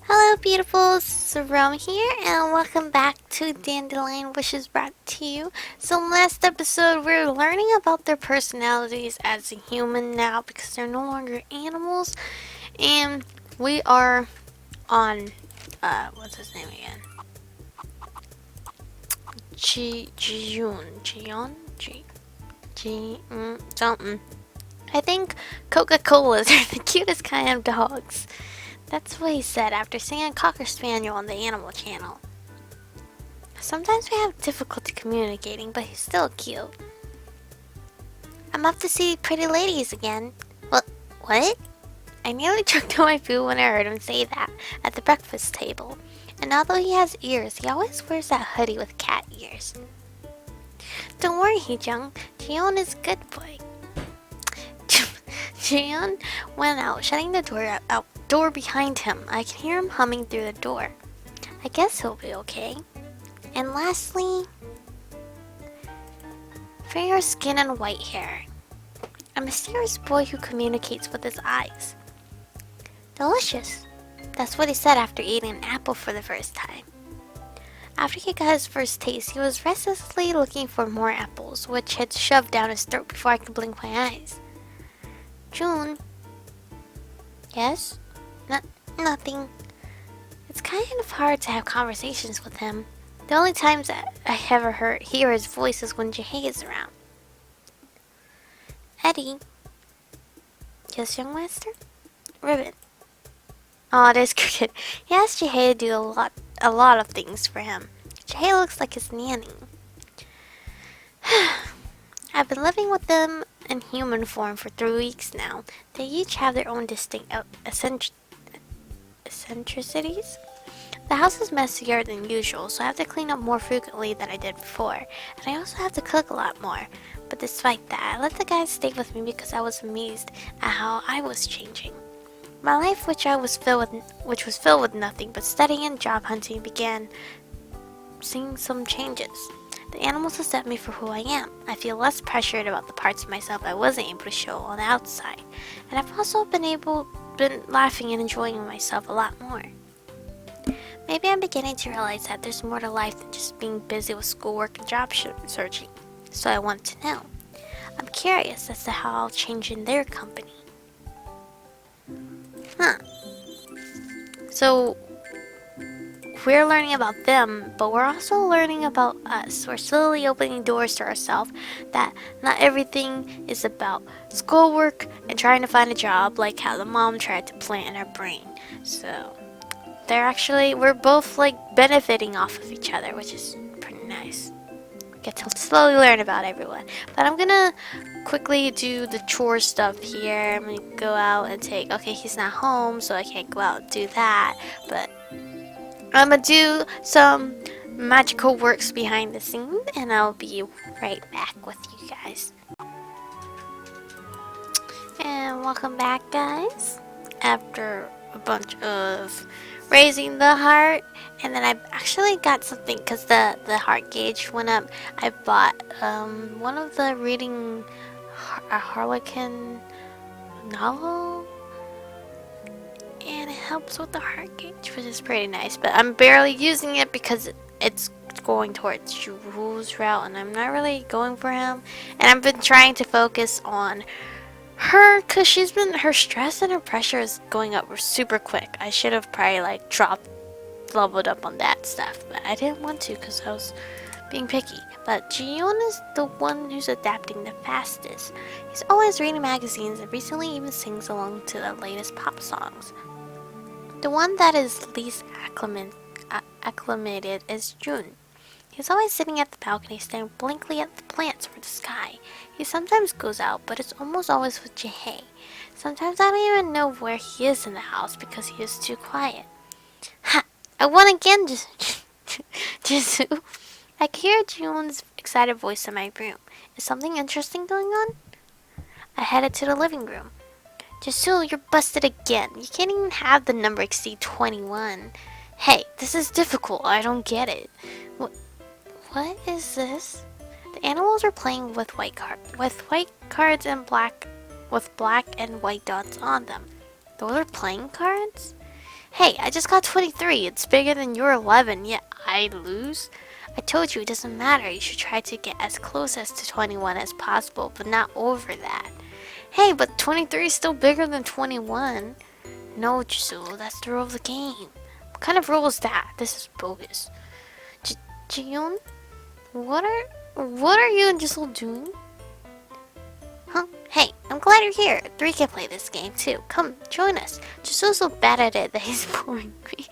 Hello, beautifuls. It's Aromie here, and welcome back to Dandelion, which is brought to you. So, last episode, we are learning about their personalities as a human now because they're no longer animals, and we are on, what's his name again? Something. I think Coca-Colas are the cutest kind of dogs. That's what he said after seeing a Cocker Spaniel on the Animal Channel. Sometimes we have difficulty communicating, but he's still cute. I'm up to see pretty ladies again. What? I nearly choked on my food when I heard him say that at the breakfast table. And although he has ears, he always wears that hoodie with cat ears. Don't worry, Jieun. Jieun is a good boy. Jieun went out, shutting the door behind him. I can hear him humming through the door. I guess he'll be okay. And lastly, fair skin and white hair. A mysterious boy who communicates with his eyes. Delicious. That's what he said after eating an apple for the first time. After he got his first taste, he was restlessly looking for more apples, which had shoved down his throat before I could blink my eyes. Jieun. Yes? Nothing. It's kind of hard to have conversations with him. The only times that I ever hear his voice is when Jieun is around. Eddie. Yes, young master? Ribbon. Oh, it is cricket. He asked Jieun to do a lot of things for him. Jieun looks like his nanny. I've been living with them in human form for 3 weeks now. They each have their own distinct eccentricities. The house is messier than usual, so I have to clean up more frequently than I did before, and I also have to cook a lot more. But despite that, I let the guys stay with me because I was amazed at how I was changing. My life, which was filled with nothing but studying and job hunting, began seeing some changes. The animals accept me for who I am. I feel less pressured about the parts of myself I wasn't able to show on the outside, and I've also been laughing and enjoying myself a lot more. Maybe I'm beginning to realize that there's more to life than just being busy with schoolwork and job searching, so I want to know. I'm curious as to how I'll change in their company. So, we're learning about them, but we're also learning about us. We're slowly opening doors to ourselves that not everything is about schoolwork and trying to find a job like how the mom tried to plant in our brain. So, we're both like benefiting off of each other, which is pretty nice. We get to slowly learn about everyone. But I'm gonna quickly do the chore stuff here. I'm gonna go out and okay, he's not home, so I can't go out and do that. But I'm gonna do some magical works behind the scenes, and I'll be right back with you guys. And welcome back, guys. After a bunch of raising the heart, and then I actually got something because the heart gauge went up. I bought one of the reading a Harlequin novel, and it helps with the heart gauge, which is pretty nice. But I'm barely using it because it's going towards Jieun's route, and I'm not really going for him. And I've been trying to focus on her because her stress and her pressure is going up super quick. I should have probably leveled up on that stuff, but I didn't want to because I was being picky. But Jieun is the one who's adapting the fastest. He's always reading magazines and recently even sings along to the latest pop songs. The one that is least acclimated is Jieun. He's always sitting at the balcony staring blankly at the plants or the sky. He sometimes goes out, but it's almost always with Jieun. Sometimes I don't even know where he is in the house because he is too quiet. Ha! I won again, Jisoo. I can hear Jieun's excited voice in my room. Is something interesting going on? I headed to the living room. Jisoo, you're busted again. You can't even have the number exceed 21. Hey, this is difficult. I don't get it. What is this? The animals are playing with white cards with black and white dots on them. Those are playing cards? Hey, I just got 23. It's bigger than your 11, yet I lose? I told you it doesn't matter. You should try to get as close as to 21 as possible, but not over that. Hey, but 23 is still bigger than 21. No, Jisoo, that's the rule of the game. What kind of rule is that? This is bogus. Jieun, what are you and Jisoo doing? Huh? Hey, I'm glad you're here. 3 can play this game too. Come, join us. Jisoo's so bad at it that he's boring me.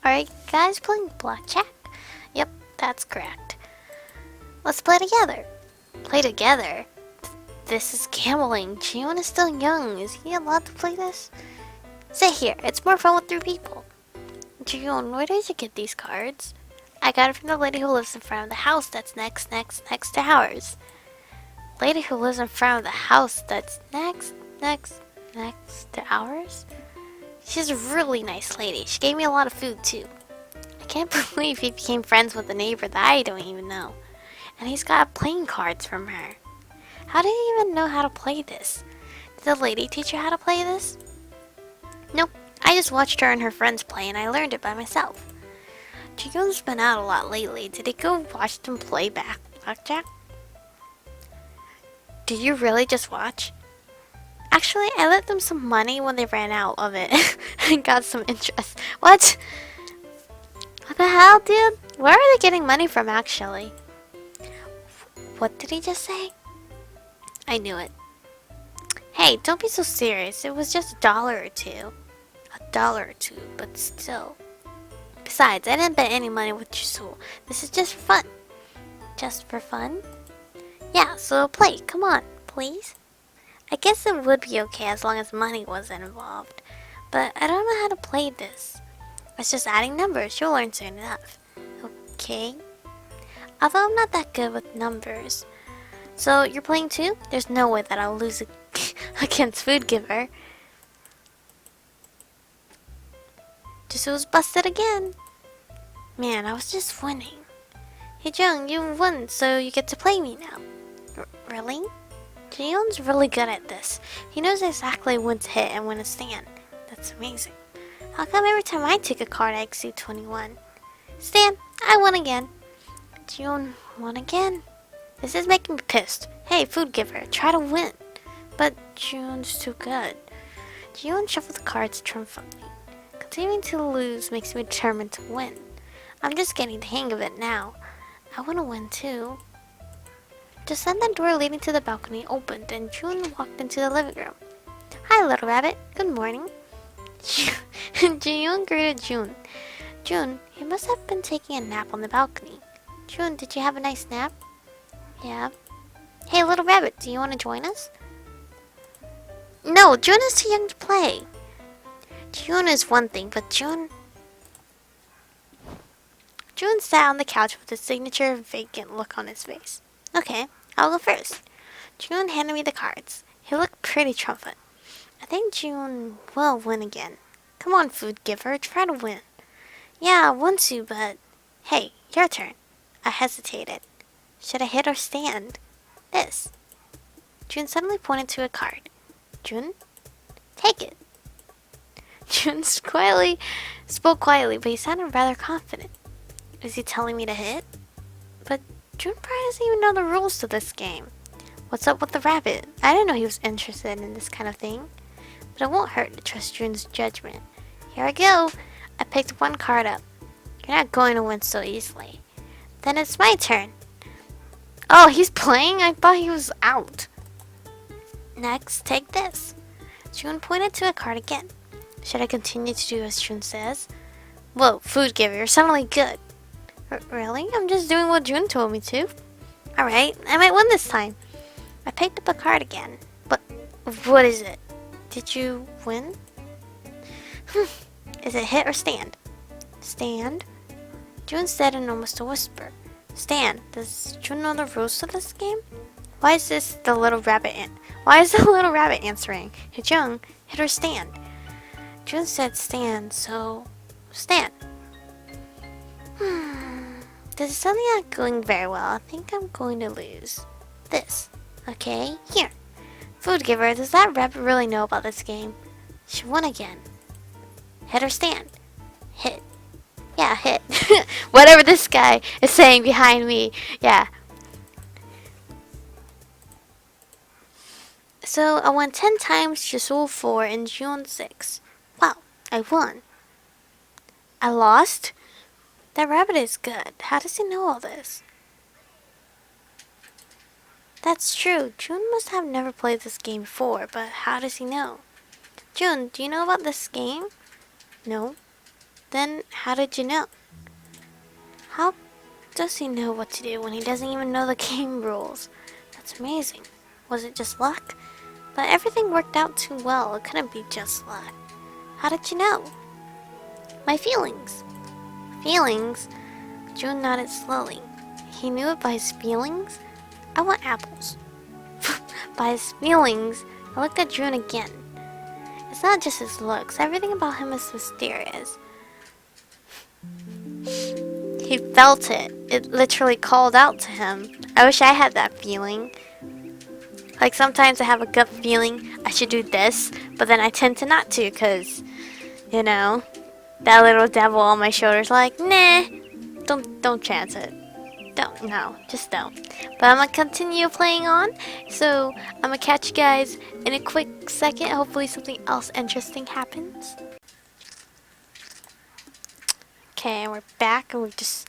Alright, guys, playing blackjack? Yep, that's correct. Let's play together. Play together? This is gambling. Jieun is still young. Is he allowed to play this? Sit here. It's more fun with 3 people. Jieun, where did you get these cards? I got it from the lady who lives in front of the house that's next to ours. Lady who lives in front of the house that's next to ours? She's a really nice lady. She gave me a lot of food too. I can't believe he became friends with a neighbor that I don't even know. And he's got playing cards from her. How did he even know how to play this? Did the lady teach you how to play this? Nope. I just watched her and her friends play and I learned it by myself. Jieun's been out a lot lately. Did he go watch them play blackjack? Did you really just watch? Actually, I lent them some money when they ran out of it and got some interest. What? What the hell, dude? Where are they getting money from, actually? What did he just say? I knew it. Hey, don't be so serious. It was just $1 or 2. $1 or 2, but still. Besides, I didn't bet any money with Jisoo. This is just for fun. Just for fun? Yeah, so play. Come on, please. I guess it would be okay as long as money wasn't involved. But I don't know how to play this. It's just adding numbers. You'll learn soon enough. Okay. Although I'm not that good with numbers. So you're playing too? There's no way that I'll lose against Food Giver. Jisoo's busted again. Man, I was just winning. Hey Jieun, you won, so you get to play me now. Really? Jieun's really good at this. He knows exactly when to hit and when to stand. That's amazing. How come every time I take a card I exceed 21? Stand, I won again. Jieun won again. This is making me pissed. Hey, Food Giver, try to win. But Jieun's too good. Jieun shuffled the cards triumphantly. Continuing to lose makes me determined to win. I'm just getting the hang of it now. I want to win too. Just then the door leading to the balcony opened and Jieun walked into the living room. Hi, little rabbit. Good morning. Jieun greeted Jieun. Jieun, you must have been taking a nap on the balcony. Jieun, did you have a nice nap? Yeah. Hey, little rabbit, do you want to join us? No, Jieun is too young to play. Jieun is one thing, but Jieun sat on the couch with a signature vacant look on his face. Okay, I'll go first. Jieun handed me the cards. He looked pretty triumphant. I think Jieun will win again. Come on, Food Giver, try to win. Yeah, I want to, but... Hey, your turn. I hesitated. Should I hit or stand? This. Jieun suddenly pointed to a card. Jieun, take it. Jieun spoke quietly, but he sounded rather confident. Is he telling me to hit? But Jieun probably doesn't even know the rules to this game. What's up with the rabbit? I didn't know he was interested in this kind of thing. But it won't hurt to trust Jieun's judgment. Here I go. I picked one card up. You're not going to win so easily. Then it's my turn. Oh, he's playing? I thought he was out. Next, take this. Jieun pointed to a card again. Should I continue to do as Jieun says? Whoa, Food Giver, you're suddenly good. Really? I'm just doing what Jieun told me to. Alright, I might win this time. I picked up a card again. But what is it? Did you win? Is it hit or stand? Stand? Jieun said in almost a whisper. Stand. Does Jieun know the rules to this game? Why is the little rabbit answering? Hey Jieun, hit or stand? Jieun said stand, so stand. This is something not going very well. I think I'm going to lose. This. Okay, here. Food Giver, does that rabbit really know about this game? She won again. Hit or stand? Hit. Yeah, hit. Whatever this guy is saying behind me. Yeah. So I won 10 times, Jieun 4, and Jieun 6. Wow, I won. I lost? That rabbit is good. How does he know all this? That's true. Jieun must have never played this game before, but how does he know? Jieun, do you know about this game? No. Then how did you know? How does he know what to do when he doesn't even know the game rules? That's amazing. Was it just luck? But everything worked out too well. It couldn't be just luck. How did you know? My feelings. Feelings? Jieun nodded slowly. He knew it by his feelings? I want apples. By his feelings, I looked at Jieun again. It's not just his looks. Everything about him is mysterious. He felt it. It literally called out to him. I wish I had that feeling. Like sometimes I have a gut feeling I should do this, but then I tend to not to because, you know, that little devil on my shoulder's like, nah, don't chance it. Just don't. But I'm gonna continue playing on, so I'm gonna catch you guys in a quick second. Hopefully something else interesting happens. Okay, and we're back, and we just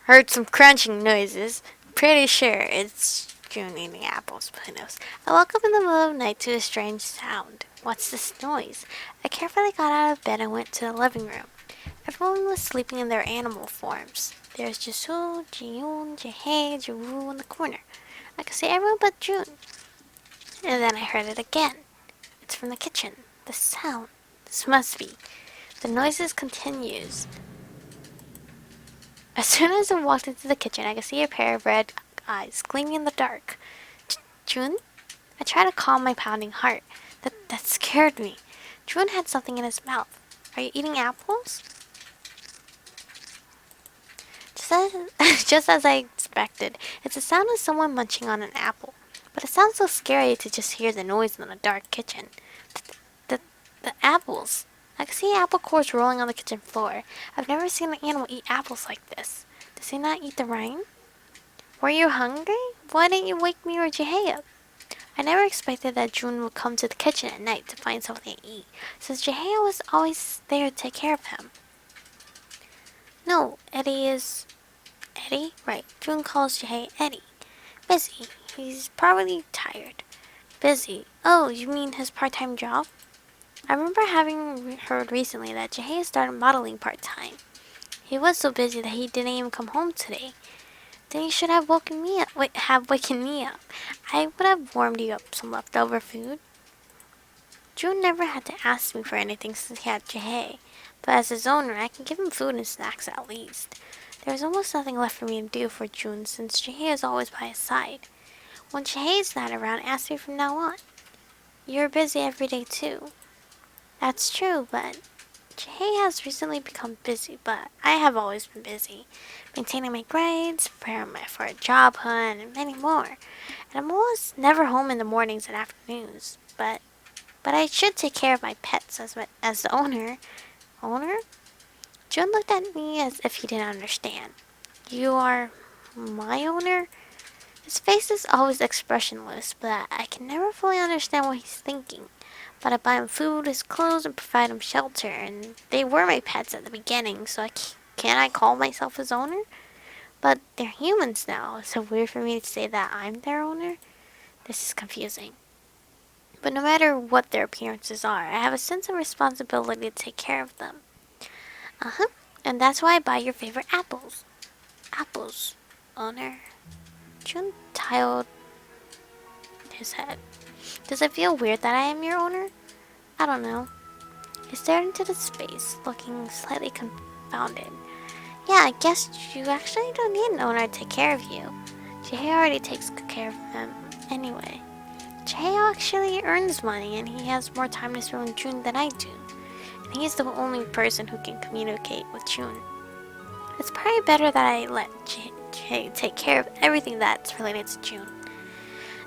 heard some crunching noises. Pretty sure it's Jieun eating apples, but who knows. I woke up in the middle of the night to a strange sound. What's this noise? I carefully got out of bed and went to the living room. Everyone was sleeping in their animal forms. There's Jisoo, Jieun, Jae, Jwoo in the corner. I could see everyone but Jieun. And then I heard it again. It's from the kitchen. The sound. This must be. The noises continues. As soon as I walked into the kitchen, I could see a pair of red eyes gleaming in the dark. Jieun? I tried to calm my pounding heart. That scared me. Jieun had something in his mouth. Are you eating apples? Just as I expected, it's the sound of someone munching on an apple. But it sounds so scary to just hear the noise in the dark kitchen. The apples. I could see apple cores rolling on the kitchen floor. I've never seen an animal eat apples like this. Does he not eat the rind? Were you hungry? Why didn't you wake me or Jae up? I never expected that Jieun would come to the kitchen at night to find something to eat, since Jae was always there to take care of him. No, Eddie is... Eddie? Right, Jieun calls Jae Eddie. Busy. He's probably tired. Busy. Oh, you mean his part-time job? I remember having heard recently that Jae started modeling part-time. He was so busy that he didn't even come home today. Then you should have woken me up. Waken me up. I would have warmed you up some leftover food. Jieun never had to ask me for anything since he had Jae, but as his owner, I can give him food and snacks at least. There's almost nothing left for me to do for Jieun since Jae is always by his side. When Jae's not around, ask me from now on. You're busy every day too. That's true, but Jae has recently become busy, but I have always been busy. Maintaining my grades, preparing for a job hunt, and many more. And I'm almost never home in the mornings and afternoons. But I should take care of my pets as the owner. Owner? Jieun looked at me as if he didn't understand. You are my owner? His face is always expressionless, but I can never fully understand what he's thinking. But I buy him food, his clothes, and provide him shelter, and they were my pets at the beginning, so can't I call myself his owner? But they're humans now. Is it weird for me to say that I'm their owner? This is confusing. But no matter what their appearances are, I have a sense of responsibility to take care of them. And that's why I buy your favorite apples. Apples, owner. Jieun tilted his head. Does it feel weird that I am your owner? I don't know. He stared into the space, looking slightly confounded. Yeah, I guess you actually don't need an owner to take care of you. Jae already takes good care of him anyway. Jae actually earns money and he has more time to spend with Jieun than I do. And he's the only person who can communicate with Jieun. It's probably better that I let Jae take care of everything that's related to Jieun.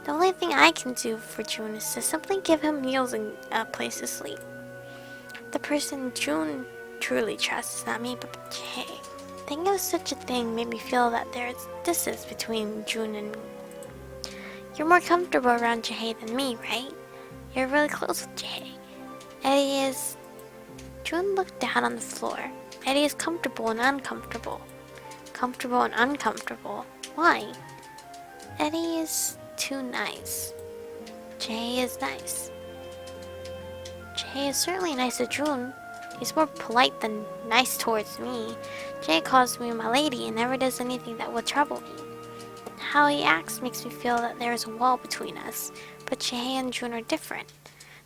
The only thing I can do for Jieun is to simply give him meals and a place to sleep. the person June truly trusts, not me, but Jae. Thinking of such a thing made me feel that there is distance between June and me. You're more comfortable around Jae than me, right? You're really close with Jae. Eddie is... June looked down on the floor. Eddie is comfortable and uncomfortable. Comfortable and uncomfortable. Why? Eddie is too nice. Jae is nice. Jae is certainly nice to June. He's more polite than nice towards me. Jae calls me my lady and never does anything that would trouble me. How he acts makes me feel that there is a wall between us, but Jae and June are different.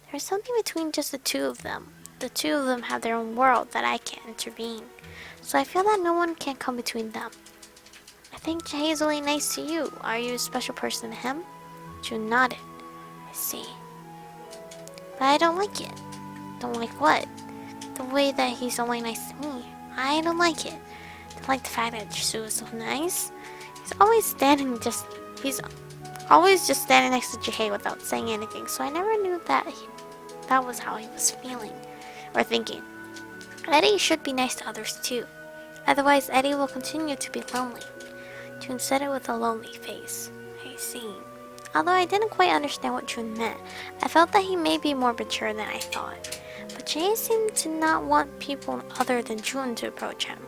There is something between just the two of them. The two of them have their own world that I can't intervene, so I feel that no one can come between them. I think Jae is only nice to you. Are you a special person to him? June nodded. I see. But I don't like it. Don't like what? The way that he's only nice to me. I don't like it. I don't like the fact that Jisoo is so nice. He's always just standing next to Jae without saying anything, so I never knew that that was how he was feeling or thinking. Eddie should be nice to others too. Otherwise, Eddie will continue to be lonely. June said it with a lonely face. I see. Although I didn't quite understand what June meant, I felt that he may be more mature than I thought. But Jae seemed to not want people other than June to approach him.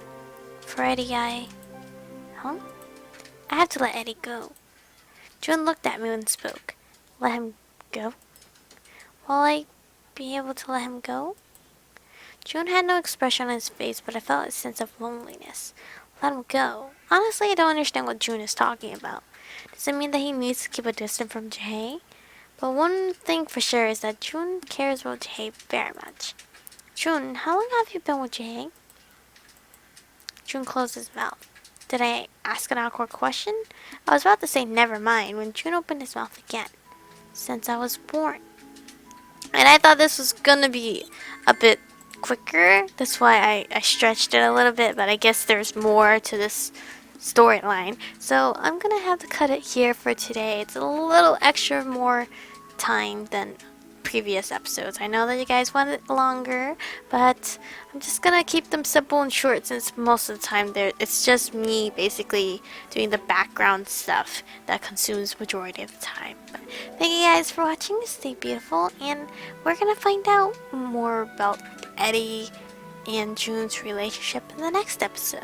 For Eddie, Huh? I have to let Eddie go. June looked at me and spoke. Let him go? Will I be able to let him go? June had no expression on his face, but I felt a sense of loneliness. Let him go? Honestly, I don't understand what June is talking about. Does it mean that he needs to keep a distance from Jae? But one thing for sure is that June cares about Jae very much. June, how long have you been with Jae? June closed his mouth. Did I ask an awkward question? I was about to say never mind when June opened his mouth again. Since I was born. And I thought this was gonna be a bit quicker. That's why I stretched it a little bit, but I guess there's more to this storyline. So I'm gonna have to cut it here for today. It's a little extra more time than previous episodes. I know that you guys want it longer, but I'm just gonna keep them simple and short since most of the time it's just me basically doing the background stuff that consumes majority of the time. But thank you guys for watching. Stay beautiful, and we're gonna find out more about Eddie and June's relationship in the next episode.